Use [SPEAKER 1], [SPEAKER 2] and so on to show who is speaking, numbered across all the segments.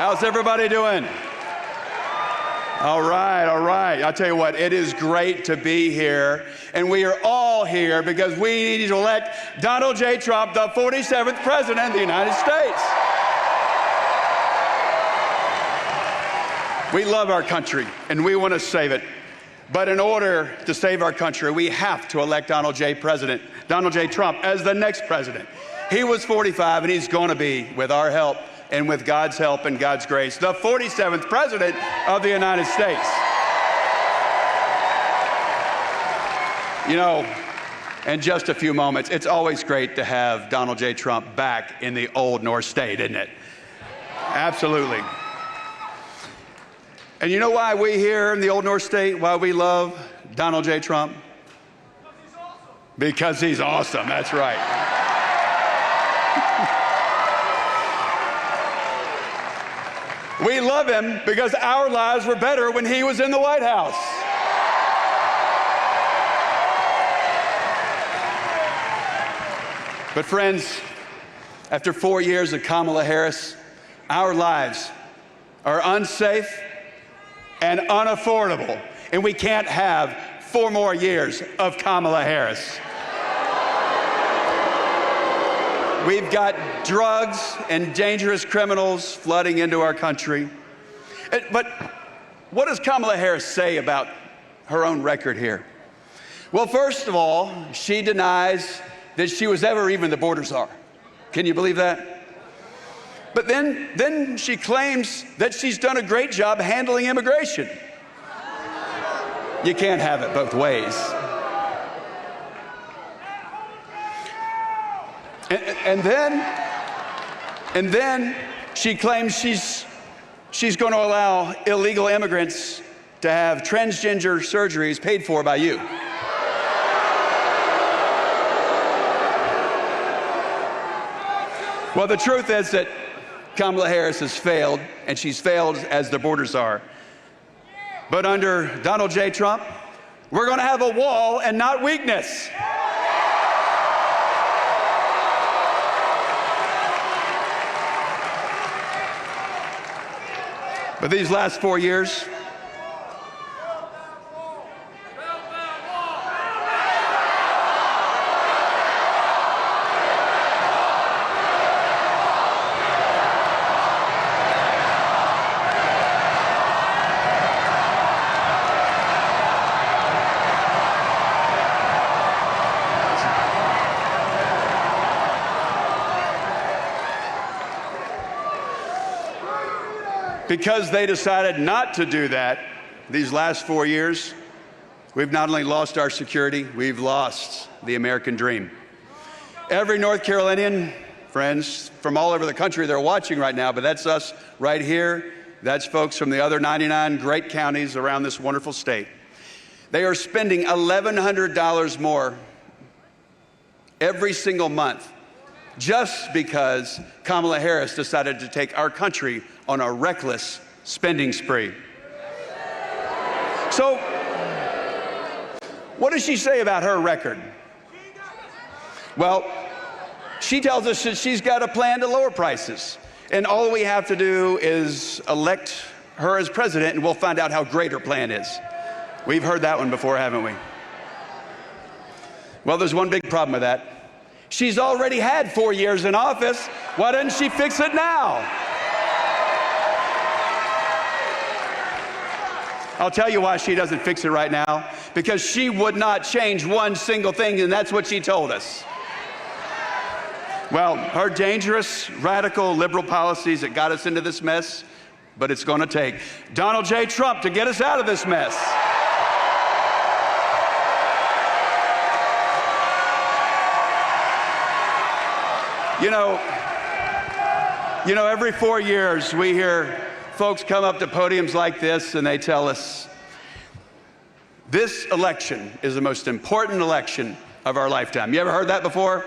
[SPEAKER 1] How's everybody doing? All right, all right. I'll tell you what, it is great to be here. And we are all here because we need to elect Donald J. Trump, the 47th President of the United States. We love our country and we want to save it. But in order to save our country, we have to elect Donald J. Trump as the next president. He was 45 and he's going to be, with our help and with God's help and God's grace, the 47th President of the United States. You know, in just a few moments, it's always great to have Donald J. Trump back in the old North State, isn't it? Absolutely. And you know why we here in the old North State, why we love Donald J. Trump? Because he's awesome, that's right. We love him because our lives were better when he was in the White House. But friends, after 4 years of Kamala Harris, our lives are unsafe and unaffordable, and we can't have 4 more years of Kamala Harris. We've got drugs and dangerous criminals flooding into our country. But what does Kamala Harris say about her own record here? Well, first of all, she denies that she was ever even the border czar. Can you believe that? But then she claims that she's done a great job handling immigration. You can't have it both ways. And then she claims she's going to allow illegal immigrants to have transgender surgeries paid for by you. Well, the truth is that Kamala Harris has failed, and she's failed as the border czar. But under Donald J. Trump, we're going to have a wall and not weakness. But these last 4 years, because they decided not to do that, these last 4 years, we've not only lost our security, we've lost the American dream. Every North Carolinian, friends from all over the country, they're watching right now, but that's us right here. That's folks from the other 99 great counties around this wonderful state. They are spending $1,100 more every single month just because Kamala Harris decided to take our country on a reckless spending spree. So, what does she say about her record? Well, she tells us that she's got a plan to lower prices, and all we have to do is elect her as president, and we'll find out how great her plan is. We've heard that one before, haven't we? Well, there's one big problem with that. She's already had 4 years in office. Why doesn't she fix it now? I'll tell you why she doesn't fix it right now. Because she would not change one single thing, and that's what she told us. Well, her dangerous, radical, liberal policies that got us into this mess, but it's going to take Donald J. Trump to get us out of this mess. You know, every 4 years we hear folks come up to podiums like this and they tell us, this election is the most important election of our lifetime. You ever heard that before?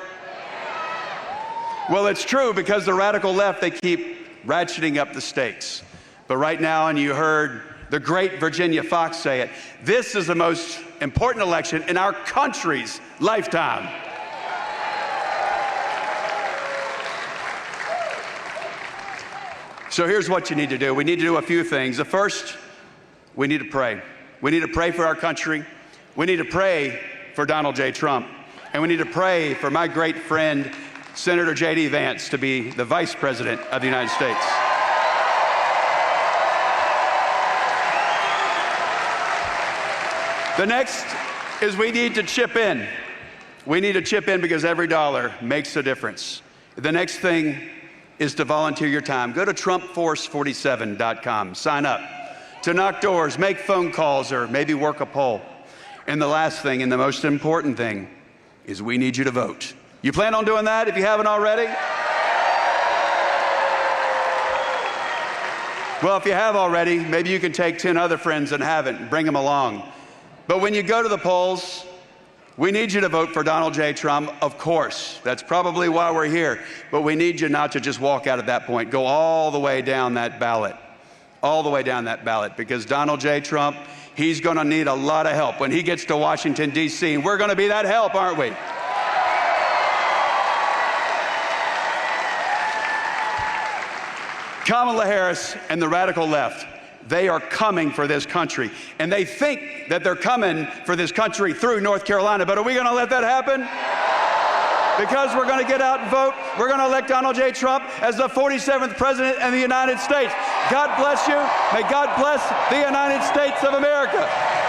[SPEAKER 1] Well, it's true because the radical left, they keep ratcheting up the stakes. But right now, and you heard the great Virginia Fox say it, this is the most important election in our country's lifetime. So here's what you need to do. We need to do a few things. The first, we need to pray. We need to pray for our country. We need to pray for Donald J. Trump. And we need to pray for my great friend, Senator J.D. Vance, to be the Vice President of the United States. The next is we need to chip in. We need to chip in because every dollar makes a difference. The next thing is to volunteer your time. Go to TrumpForce47.com. Sign up to knock doors, make phone calls, or maybe work a poll. And the last thing, and the most important thing, is we need you to vote. You plan on doing that if you haven't already? Well, if you have already, maybe you can take 10 other friends that haven't and bring them along. But when you go to the polls, we need you to vote for Donald J. Trump, of course. That's probably why we're here. But we need you not to just walk out at that point. Go all the way down that ballot. All the way down that ballot. Because Donald J. Trump, he's going to need a lot of help when he gets to Washington, D.C. And we're going to be that help, aren't we? Kamala Harris and the radical left, they are coming for this country. And they think that they're coming for this country through North Carolina. But are we going to let that happen? Because we're going to get out and vote. We're going to elect Donald J. Trump as the 47th president of the United States. God bless you. May God bless the United States of America.